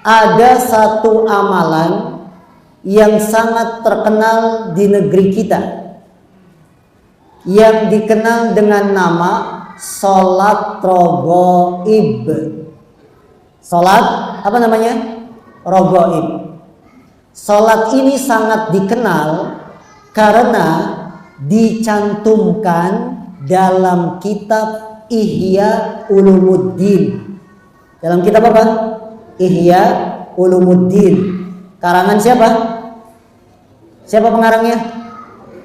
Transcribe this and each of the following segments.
ada satu amalan yang sangat terkenal di negeri kita, yang dikenal dengan nama sholat rogoib. Sholat apa namanya? Rogoib. Sholat ini sangat dikenal karena dicantumkan dalam kitab Ihya Ulumuddin. Dalam kitab apa? Ihya Ulumuddin. Karangan siapa? Siapa pengarangnya?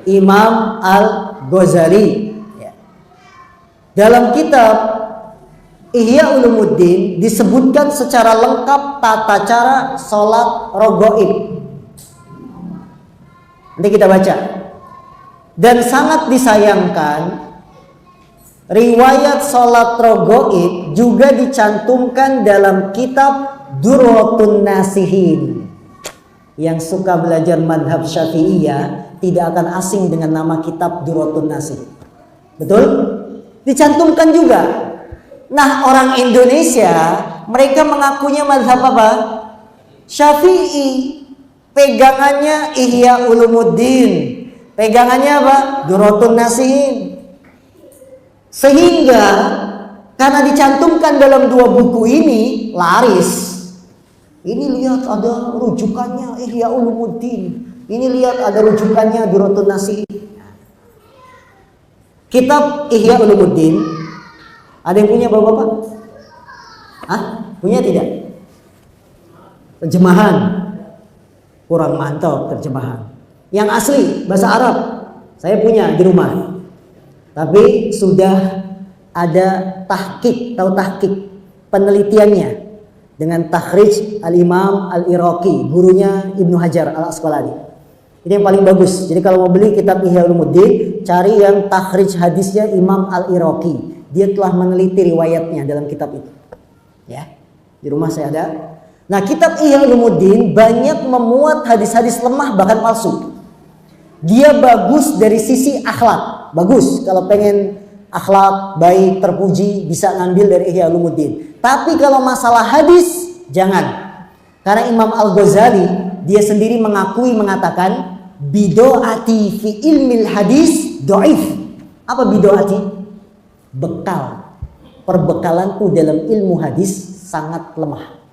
Imam Al-Ghazali. Dalam kitab Ihya Ulumuddin disebutkan secara lengkap tata cara sholat rogoib. Nanti kita baca. Dan sangat disayangkan, riwayat sholat rogoib juga dicantumkan dalam kitab Durratun Nasihin. Yang suka belajar madhab Syafi'iyah tidak akan asing dengan nama kitab Durratun Nasihin. Betul? Dicantumkan juga. Nah, orang Indonesia mereka mengakunya madhab apa? Syafi'i. Pegangannya Ihya Ulumuddin. Pegangannya apa? Durratun Nasihin. Sehingga karena dicantumkan dalam dua buku ini laris. Ini lihat ada rujukannya Ihya Ulumuddin. Ini lihat ada rujukannya Durratun Nasihin. Kitab Ihya Ulumuddin ada yang punya Bapak-bapak? Hah? Punya tidak? Terjemahan. Kurang mantap terjemahan. Yang asli bahasa Arab saya punya di rumah. Tapi sudah ada tahqiq, tahu tahqiq, penelitiannya dengan takhrij Al-Imam Al-Iraqi, gurunya Ibnu Hajar Al-Asqalani. Ini yang paling bagus. Jadi kalau mau beli kitab Ihya Ulumuddin, cari yang takhrij hadisnya Imam Al-Iraqi. Dia telah meneliti riwayatnya dalam kitab itu. Ya, di rumah saya ada. Nah, kitab Ihya Ulumuddin banyak memuat hadis-hadis lemah bahkan palsu. Dia bagus dari sisi akhlak. Bagus kalau pengen akhlak baik, terpuji, bisa ngambil dari Ihya Ulumuddin. Tapi kalau masalah hadis, jangan. Karena Imam Al-Ghazali dia sendiri mengatakan bidoati fi ilmil hadis do'if. Apa bidoati? Bekal. Perbekalanku dalam ilmu hadis sangat lemah.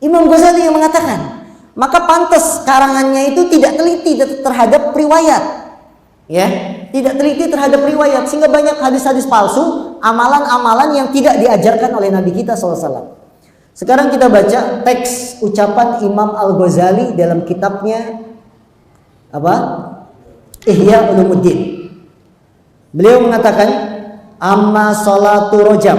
Imam Ghazali yang mengatakan, maka pantas karangannya itu tidak teliti terhadap riwayat, ya, tidak teliti terhadap riwayat, sehingga banyak hadis-hadis palsu, amalan-amalan yang tidak diajarkan oleh Nabi kita SAW. Sekarang kita baca teks ucapan Imam Al-Ghazali dalam kitabnya apa? Ihya Ulumuddin. Beliau mengatakan, amma salatu rojab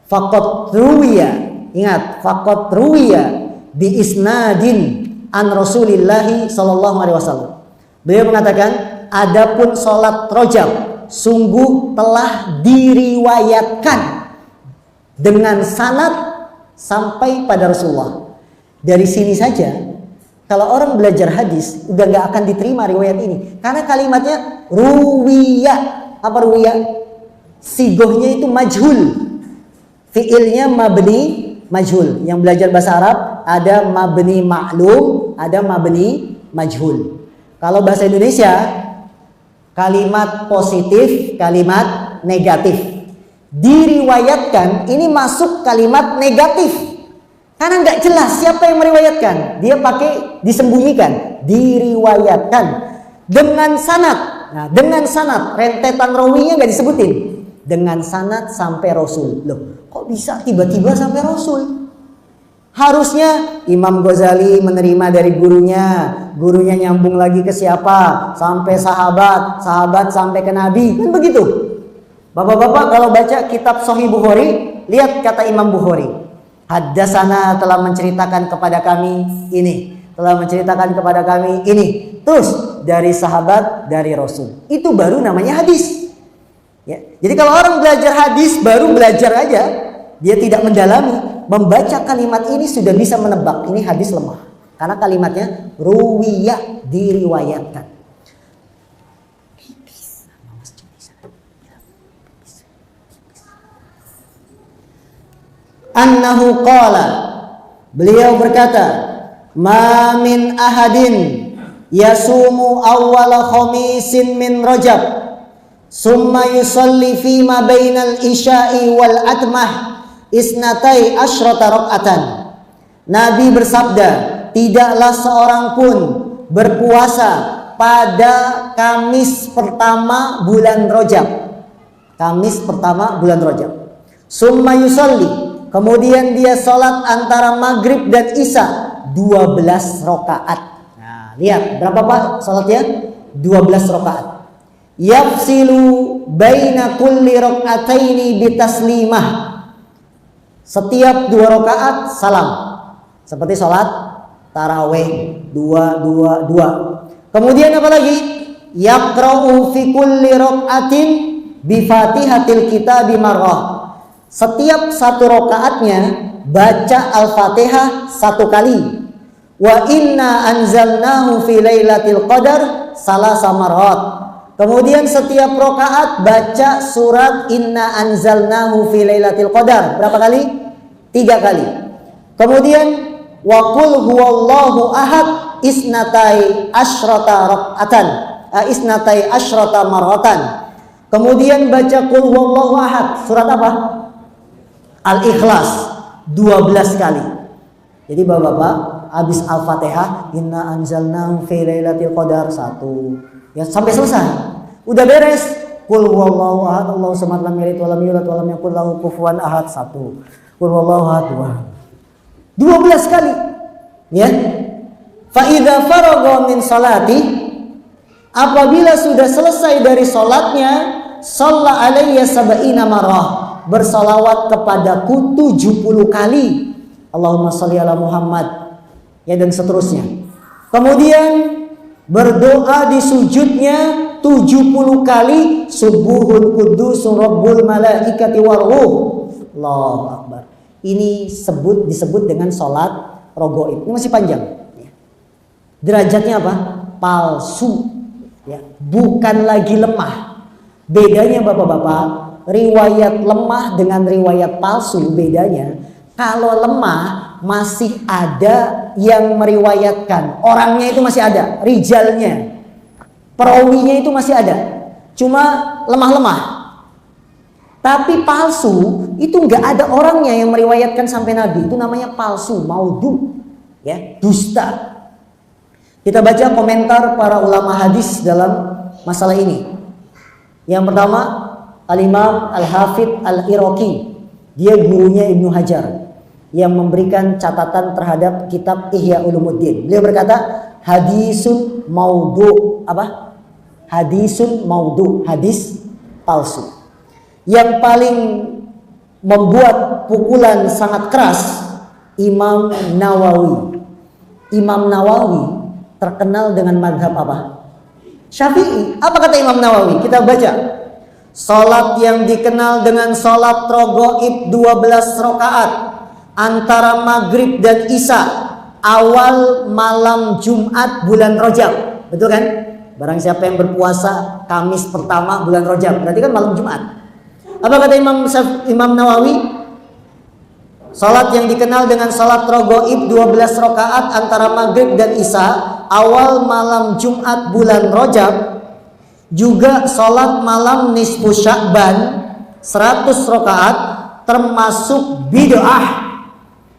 faqad ruwiya. Ingat, faqad ruwiya bi isnadin an Rasulillahi sallallahu alaihi wasallam. Beliau mengatakan, adapun salat Rajab sungguh telah diriwayatkan dengan sanad sampai pada Rasulullah. Dari sini saja kalau orang belajar hadis udah nggak akan diterima riwayat ini karena kalimatnya ruwiya. Apa ruwiya? Sigohnya itu majhul. Fiilnya mabni majhul. Yang belajar bahasa Arab ada mabni ma'lum, ada mabni majhul. Kalau bahasa Indonesia kalimat positif, kalimat negatif. Diriwayatkan ini masuk kalimat negatif. Karena nggak jelas siapa yang meriwayatkan. Dia pakai disembunyikan, diriwayatkan dengan sanad. Nah, dengan sanad, rentetan rawinya nggak disebutin. Dengan sanad sampai Rasul. Loh, kok bisa tiba-tiba sampai Rasul? Harusnya Imam Ghazali menerima dari gurunya, gurunya nyambung lagi ke siapa? Sampai sahabat, sahabat sampai ke Nabi. Kan begitu. Bapak-bapak kalau baca kitab Sahih Bukhari, lihat kata Imam Bukhari. Haddatsana telah menceritakan kepada kami ini, telah menceritakan kepada kami ini. Terus dari sahabat, dari Rasul. Itu baru namanya hadis. Ya. Jadi kalau orang belajar hadis baru belajar aja, dia tidak mendalami, membaca kalimat ini sudah bisa menebak ini hadis lemah. Karena kalimatnya ruwiyah, diriwayatkan. Annahu qala, Beliau berkata, "Ma min ahadin yasumu awwala khamisin min Rajab, summa yusalli fima bainal isya'i wal atmah isnatai asyrata raq'atan." Nabi bersabda, tidaklah seorang pun berpuasa pada Kamis pertama bulan Rajab. Kamis pertama bulan Rajab. Summa yusalli, kemudian dia salat antara maghrib dan isya 12 rakaat. Nah, lihat berapa Pak salatnya? 12 rakaat. Yafsilu baina kulli rak'ataini bitaslimah. Setiap 2 rakaat salam. Seperti salat tarawih 2. Kemudian apa lagi? Yaqra'u fi kulli rak'atin bi Fatihatil Kitab marrah. Setiap 1 rakaatnya baca Al-Fatihah 1 kali. Wa inna anzalnahu fi lailatul qadar salasa marrat. Kemudian setiap rakaat baca surat Inna anzalnahu fi lailatul qadar berapa kali? 3 kali. Kemudian wa qul huwallahu ahad isnatai asyrata raq'atan, isnatai asyrata marratan. Kemudian baca qul huwallahu ahad, surat apa? Al-Ikhlas 12 kali. Jadi Bapak-bapak habis Al-Fatihah inna anzalnahu fi lailatul qadar 1, ya sampai selesai. Udah beres qul huwallahu ahad Allahu samad lam yalid wa lam yulad wa lam yakul lahu kufuwan ahad 1, qul huwallahu ahad 2. 12 kali. Ya. Fa idza faragha min salati, apabila sudah selesai dari salatnya, shalla alayya sab'ina marrah, bersalawat kepadaku 70 kali. Allahumma shalli ala Muhammad, ya, dan seterusnya. Kemudian berdoa di sujudnya 70 kali, subuhul kudus rabbul malaikati waruh. Allahu akbar. Ini disebut dengan salat rogoib. Ini masih panjang. Derajatnya apa? Palsu, ya, bukan lagi lemah. Bedanya Bapak-bapak, riwayat lemah dengan riwayat palsu bedanya. Kalau lemah masih ada yang meriwayatkan, orangnya itu masih ada, rijalnya, perawinya itu masih ada, cuma lemah-lemah. Tapi palsu itu nggak ada orangnya yang meriwayatkan sampai Nabi, itu namanya palsu, maudhu, ya, dusta. Kita baca komentar para ulama hadis dalam masalah ini. Yang pertama, Al-Imam Al-Hafidh Al-Iraqi, dia gurunya Ibnu Hajar yang memberikan catatan terhadap kitab Ihya Ulumuddin. Beliau berkata, hadisun maudhu, apa? Hadisun maudhu, hadis palsu. Yang paling membuat pukulan sangat keras Imam Nawawi. Imam Nawawi terkenal dengan mazhab apa? Syafi'i. Apa kata Imam Nawawi? Kita baca. Salat yang dikenal dengan salat rogoib 12 rakaat antara maghrib dan isya awal malam Jumat bulan Rajab. Betul kan? Barang siapa yang berpuasa Kamis pertama bulan Rajab, berarti kan malam Jumat. Apa kata Imam Nawawi? Salat yang dikenal dengan salat rogoib 12 rakaat antara maghrib dan isya awal malam Jumat bulan Rajab, juga salat malam nisfu Sya'ban 100 rakaat, termasuk bid'ah.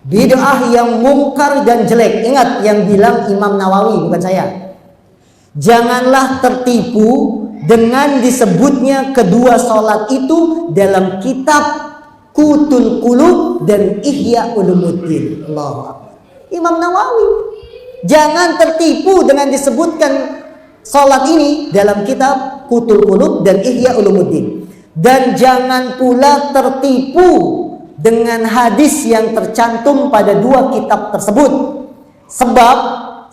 Bid'ah yang mungkar dan jelek. Ingat yang bilang Imam Nawawi, bukan saya. Janganlah tertipu dengan disebutnya kedua salat itu dalam kitab Qutul Qulub dan Ihya Ulumuddin. Allahu Akbar. Imam Nawawi. Jangan tertipu dengan disebutkan salat ini dalam kitab Qutul Qulub dan Ihya Ulumuddin. Dan jangan pula tertipu dengan hadis yang tercantum pada 2 kitab tersebut. Sebab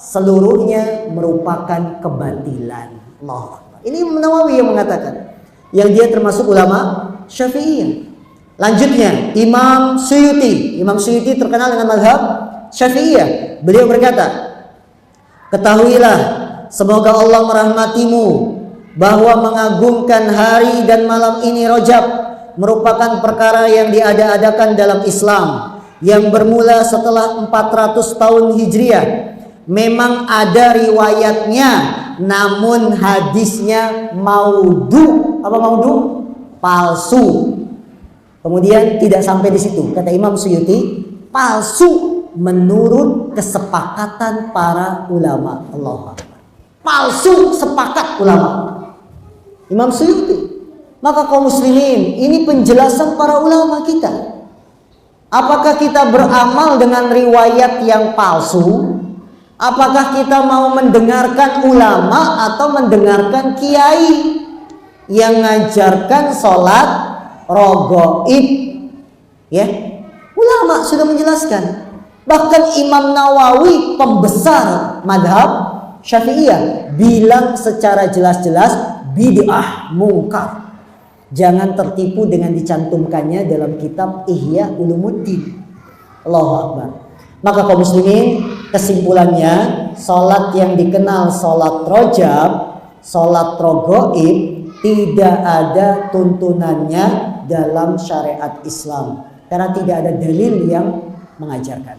seluruhnya merupakan kebatilan. Allahu Akbar. Ini Imam Nawawi yang mengatakan. Yang dia termasuk ulama Syafi'iyah. Lanjutnya Imam Suyuti. Imam Suyuti terkenal dengan mazhab Syafi'iyah. Beliau berkata, ketahuilah semoga Allah merahmatimu bahwa mengagungkan hari dan malam ini Rajab merupakan perkara yang diada-adakan dalam Islam yang bermula setelah 400 tahun Hijriah. Memang ada riwayatnya, namun hadisnya maudhu. Apa maudhu? Palsu. Kemudian tidak sampai di situ, kata Imam Suyuti, palsu menurut kesepakatan para ulama. Allah Akbar. Palsu sepakat ulama. Imam Suyuti. Maka kaum muslimin, ini penjelasan para ulama kita. Apakah kita beramal dengan riwayat yang palsu? Apakah kita mau mendengarkan ulama atau mendengarkan kiai yang ngajarkan sholat rogoib? Ya, ulama sudah menjelaskan. Bahkan Imam Nawawi, pembesar madhab Syafi'iyah, bilang secara jelas-jelas bid'ah mungkar. Jangan tertipu dengan dicantumkannya dalam kitab Ihya Ulumuddin. Allahu Akbar. Maka kaum muslimin, kesimpulannya, salat yang dikenal salat rojab, salat rogoib, tidak ada tuntunannya dalam syariat Islam, karena tidak ada dalil yang mengajarkan.